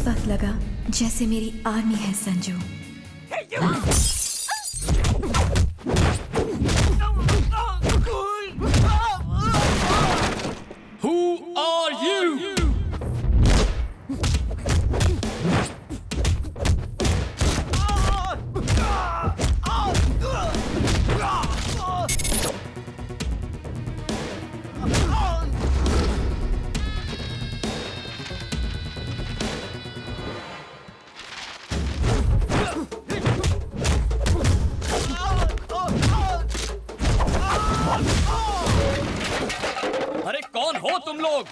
वक्त लगा जैसे मेरी आर्मी है संजू। Who are you? अरे कौन हो तुम लोग?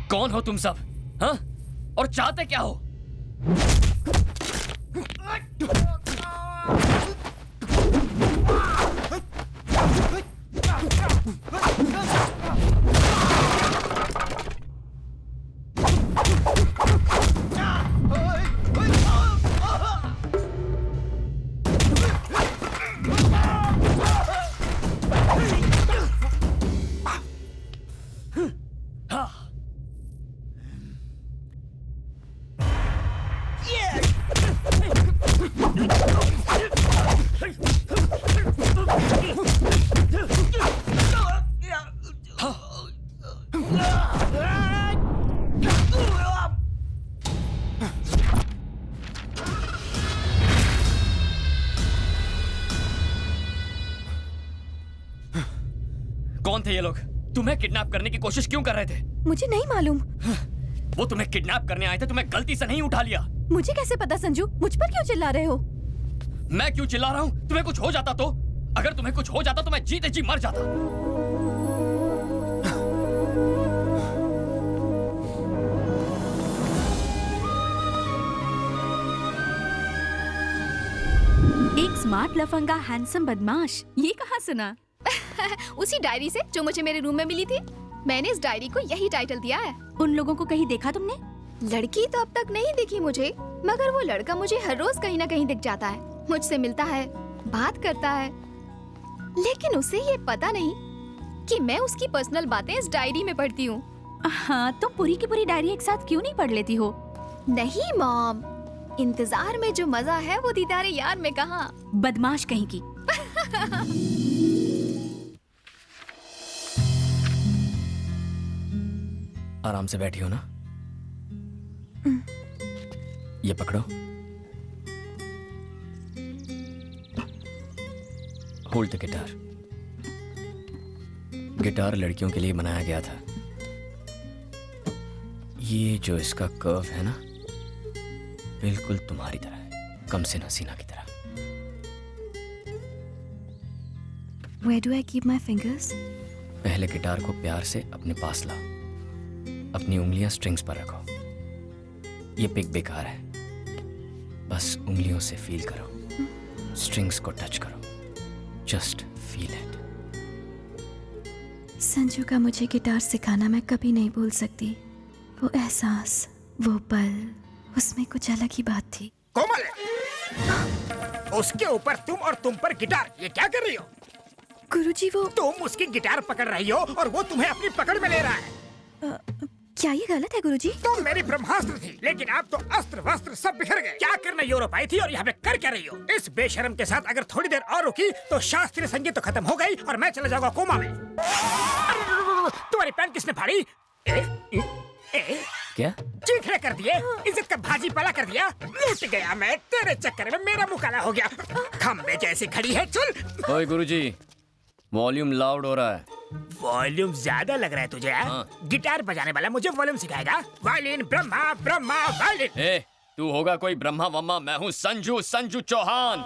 कौन हो तुम सब? हाँ? और चाहते क्या हो? कौन थे ये लोग? तुम्हें किडनैप करने की कोशिश क्यों कर रहे थे? मुझे नहीं मालूम। वो तुम्हें किडनैप करने आए थे, तुम्हें गलती से नहीं उठा लिया। मुझे कैसे पता संजू? मुझ पर क्यों चिल्ला रहे हो? मैं क्यों चिल्ला रहा हूँ? तुम्हें कुछ हो जाता तो? अगर तुम्हें कुछ हो जाता तो मैं जीते जी मर जाता। एक स्मार्ट लफंगा हैंडसम बदमाश, ये कहाँ सुना? उसी डायरी से जो मुझे मेरे रूम में मिली थी। मैंने इस डायरी को यही टाइटल दिया है। उन लोगों को कहीं देखा तुमने? लड़की तो अब तक नहीं दिखी मुझे, मगर वो लड़का मुझे हर रोज कहीं ना कहीं दिख जाता है। मुझसे मिलता है, बात करता है, लेकिन उसे ये पता नहीं कि मैं उसकी पर्सनल बातें इस डायरी में पढ़ती हूँ। हाँ, तुम पूरी की पूरी डायरी एक साथ क्यों नहीं पढ़ लेती हो? नहीं मॉम, इंतजार में जो मजा है वो दीदारे यार में कहाँ। बदमाश कहीं की। आराम से बैठी हो ना? ये पकड़ो। Hold the guitar. गिटार लड़कियों के लिए बनाया गया था। ये जो इसका कर्व है ना, बिल्कुल तुम्हारी तरह है, कम से हसीना की तरह। Where do I keep my fingers? पहले गिटार को प्यार से अपने पास लाओ। अपनी उंगलियां स्ट्रिंग्स पर रखो। ये पिक बेकार है, बस उंगलियों से फील करो, स्ट्रिंग्स को टच करो, जस्ट फील इट। संजू का मुझे गिटार सिखाना मैं कभी नहीं भूल सकती। वो एहसास, वो पल, उसमें कुछ अलग ही बात थी। कोमल, उसके ऊपर तुम और तुम पर गिटार, ये क्या कर रही हो? गुरुजी वो तुम उसकी गिटार पकड़ रही हो और वो तुम्हें अपनी पकड़ में ले रहा है। क्या ये गलत है गुरुजी? तुम मेरी ब्रह्मास्त्र थी, लेकिन अब तो अस्त्र वस्त्र सब बिखर गए। क्या करने यूरोप आई थी और यहाँ पे कर क्या रही हो? इस बेशर्म के साथ अगर थोड़ी देर और रुकी तो शास्त्रीय संगीत तो खत्म हो गई और मैं चला जाऊंगा कोमा में। तुम्हारी पैंट किसने फाड़ी? क्या? चीखने कर दिए, इज्जत का भाजी पाला कर दिया। लूट गया मैं तेरे चक्कर में, मेरा मुँह काला हो गया। खम्बे जैसी खड़ी है, चल। ओए गुरुजी, वॉल्यूम लाउड हो रहा है। वॉल्यूम ज्यादा लग रहा है तुझे? हाँ। गिटार बजाने वाला मुझे वॉल्यूम सिखाएगा? Violin Brahma, Brahma violin. ए, तू होगा कोई ब्रह्मा वम्मा, मैं हूँ संजू, संजू चौहान।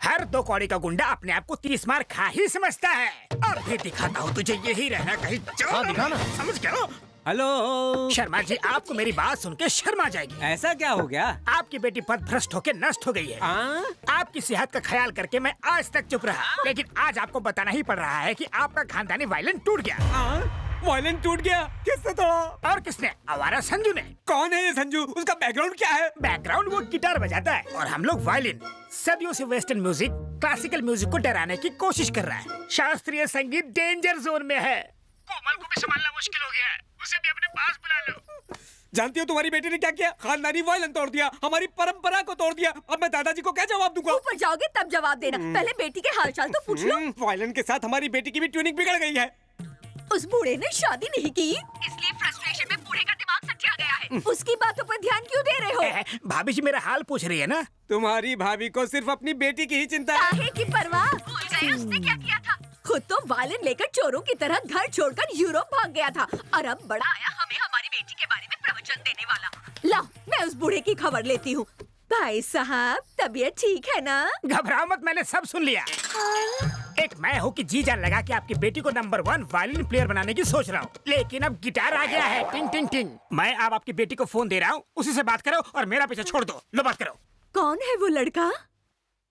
हर 2 कौड़ी का गुंडा अपने आप को 30 मार खा ही समझता है। और भी दिखाता हूँ तुझे, यही रहना कहीं। हाँ, दिखाना। समझ गया? हेलो शर्मा जी, आपको मेरी बात सुन के शर्मा जाएगी। ऐसा क्या हो गया? आपकी बेटी पद भ्रष्ट होकर नष्ट हो गई है। आपकी सेहत का ख्याल करके मैं आज तक चुप रहा, लेकिन आज आपको बताना ही पड़ रहा है कि आपका खानदानी वायलिन टूट गया। वायलिन टूट गया। किसने तोड़ा? और किसने? आवारा संजू ने। कौन है ये संजू? उसका बैकग्राउंड क्या है? बैकग्राउंड वो गिटार बजाता है और हम लोग वायलिन। सदियों से वेस्टर्न म्यूजिक क्लासिकल म्यूजिक को डराने की कोशिश कर रहा है। शास्त्रीय संगीत डेंजर जोन में है। कोमल को भी संभालना मुश्किल हो गया है। उसे भी अपने पास बुला लो। जानती हो तुम्हारी बेटी ने क्या किया? खानदानी वायलिन तोड़ दिया, हमारी परंपरा को तोड़ दिया। अब मैं दादाजी को क्या जवाब दूंगा? ऊपर जाओगे तब जवाब देना। पहले बेटी के हालचाल तो पूछ लो। वायलिन के साथ हमारी बेटी की भी ट्यूनिंग बिगड़ गई है। उस बूढ़े ने शादी नहीं की, इसलिए फ्रस्ट्रेशन में बूढ़े का दिमाग सटिया गया है। उसकी बातों पर ध्यान क्यों दे रहे हो? भाभी जी मेरा हाल पूछ रही है ना। तुम्हारी भाभी को सिर्फ अपनी बेटी की ही चिंता है। काहे की परवाह? भूल गए उसने क्या किया था? खुद तो वायलिन लेकर चोरों की तरह घर छोड़कर यूरोप भाग गया था और अब बड़ा आया हमें हमारी बेटी के बारे में प्रवचन देने वाला। लाओ मैं उस बूढ़े की खबर लेती हूँ। भाई साहब तबीयत ठीक है ना? घबराओ मत, मैंने सब सुन लिया। एक मैं हूँ कि जी जान लगा कि आपकी बेटी को नंबर 1 वायलिन प्लेयर बनाने की सोच रहा हूँ, लेकिन अब गिटार आ गया है। टिंग टिंग टिंग। मैं अब आपकी बेटी को फोन दे रहा हूँ, उसी से बात करो और मेरा पीछे छोड़ दो। लो बात करो। कौन है वो लड़का?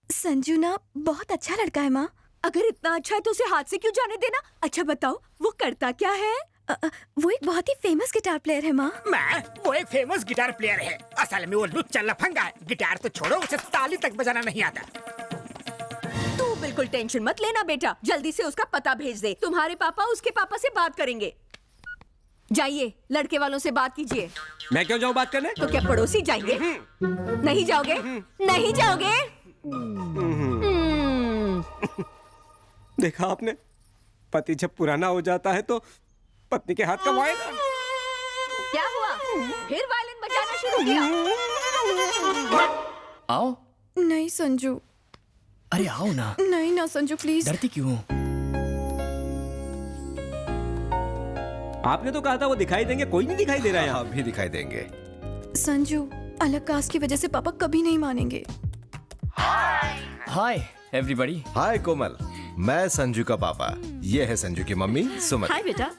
संजू ना बहुत अच्छा लड़का है माँ। अगर इतना अच्छा है तो उसे हाथ से क्यों जाने देना? अच्छा बताओ वो करता क्या है? वो एक बहुत ही फेमस गिटार प्लेयर है माँ। वो एक फेमस गिटार प्लेयर है। असल में वो लुच्चा लफंगा है। गिटार तो छोड़ो, उसे ताली तक बजाना नहीं आता। तू बिल्कुल टेंशन मत लेना बेटा, जल्दी से उसका पता भेज दे। तुम्हारे पापा उसके पापा से बात करेंगे। जाइए लड़के वालों से बात कीजिए। मैं क्यों जाऊँ बात करने? तो क्या पड़ोसी जाएंगे? नहीं जाओगे? नहीं जाओगे? देखा आपने, पति जब पुराना हो जाता है तो पत्नी के हाथ का वायलिन। क्या हुआ? फिर वायलिन बजाना शुरू किया? आओ। नहीं संजू। अरे आओ ना। नहीं ना संजू प्लीज। डरती क्यों? आपने तो कहा था वो दिखाई देंगे, कोई नहीं दिखाई दे रहा है यहाँ। भी दिखाई देंगे। संजू अलग कास्ट की वजह से पापा कभी नहीं मानेंगे। Hi everybody. हाय कोमल, मैं संजू का पापा। ये है संजू की मम्मी सुमन। हाय बेटा।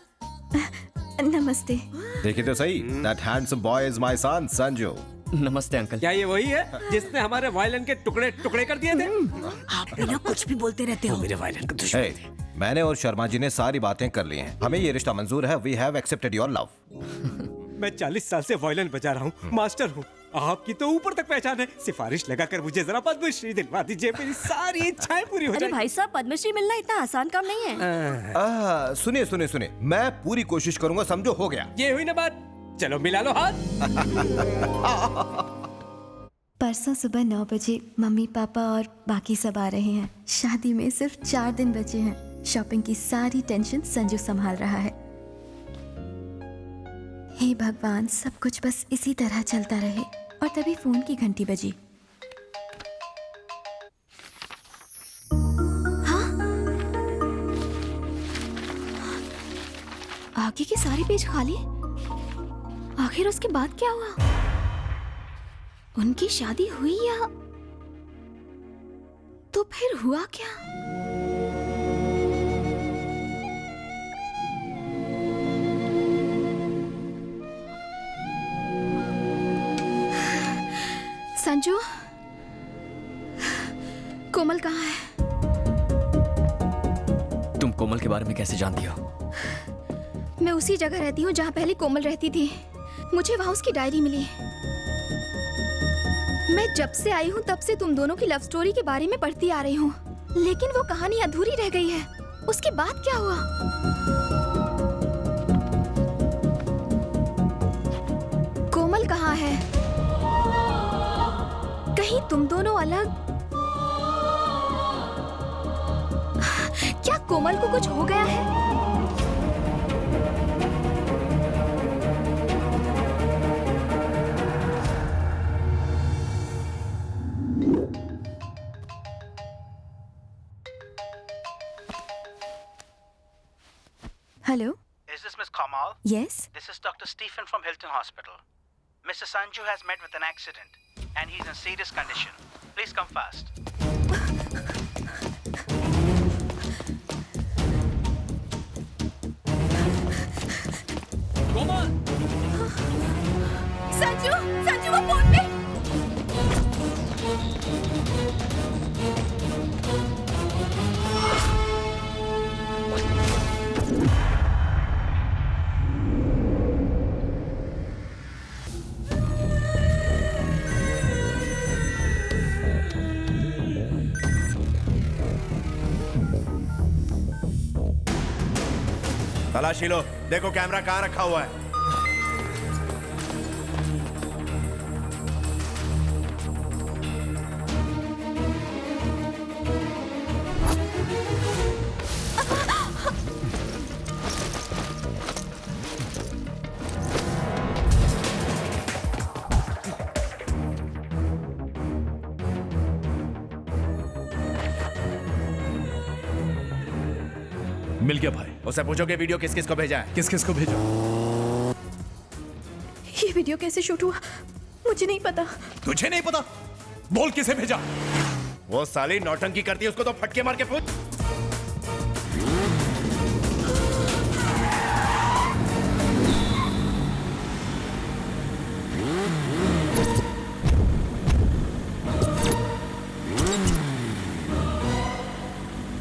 नमस्ते। देखिए तो सही, that handsome boy is my son Sanju. नमस्ते अंकल। क्या ये वही है जिसने हमारे वायलिन के टुकड़े टुकड़े कर दिए थे? आप बिना कुछ भी बोलते रहते हो। मेरे वायलिन का दुश्मन Hey, मैंने और शर्मा जी ने सारी बातें कर ली हैं। हमें ये रिश्ता मंजूर है। We have accepted your love. मैं 40 साल से वायलिन बजा रहा हूँ, मास्टर हूँ। आपकी तो ऊपर तक पहचान है। सिफारिश लगाकर मुझे जरा पद्मश्री दिलवा दीजिए, मेरी सारी इच्छाएं पूरी हो अरे जाएंगी। भाई साहब पद्मश्री मिलना इतना आसान काम नहीं है। सुनिए सुनिए सुनिए, मैं पूरी कोशिश करूंगा। समझो, हो गया। ये हुई ना बात, चलो मिला लो हाथ। परसों सुबह 9 बजे मम्मी पापा और बाकी सब आ रहे हैं। शादी में सिर्फ 4 दिन बचे हैं। शॉपिंग की सारी टेंशन संजू संभाल रहा है। हे भगवान, सब कुछ बस इसी तरह चलता रहे। और तभी फोन की घंटी बजी। हाँ? आगे के सारे पेज खाली। आखिर उसके बाद क्या हुआ? उनकी शादी हुई या तो फिर हुआ क्या? संजू, कोमल कहाँ है? तुम कोमल के बारे में कैसे जानती हो? मैं उसी जगह रहती हूँ जहाँ पहले कोमल रहती थी। मुझे वहाँ उसकी डायरी मिली। मैं जब से आई हूँ तब से तुम दोनों की लव स्टोरी के बारे में पढ़ती आ रही हूँ, लेकिन वो कहानी अधूरी रह गई है। उसके बाद क्या हुआ? कोमल कहाँ है? कहीं तुम दोनों अलग? क्या कोमल को कुछ हो गया है? Hello. Is this Miss Kamal? Yes. This is Dr. Stephen from Hilton Hospital. Mr. Sanju has met with an accident and he's in serious condition. Please come fast. कोमल, संजू, संजू वो फोन पे। तलाशी लो, देखो कैमरा कहाँ रखा हुआ है। मिल गया भाई। उसे पूछो कि वीडियो किस किस को भेजा है। किस किस को भेजा? ये वीडियो कैसे शूट हुआ मुझे नहीं पता। तुझे नहीं पता? बोल किसे भेजा? वो साली नौटंकी करती है, उसको तो फटके मार के पूछ।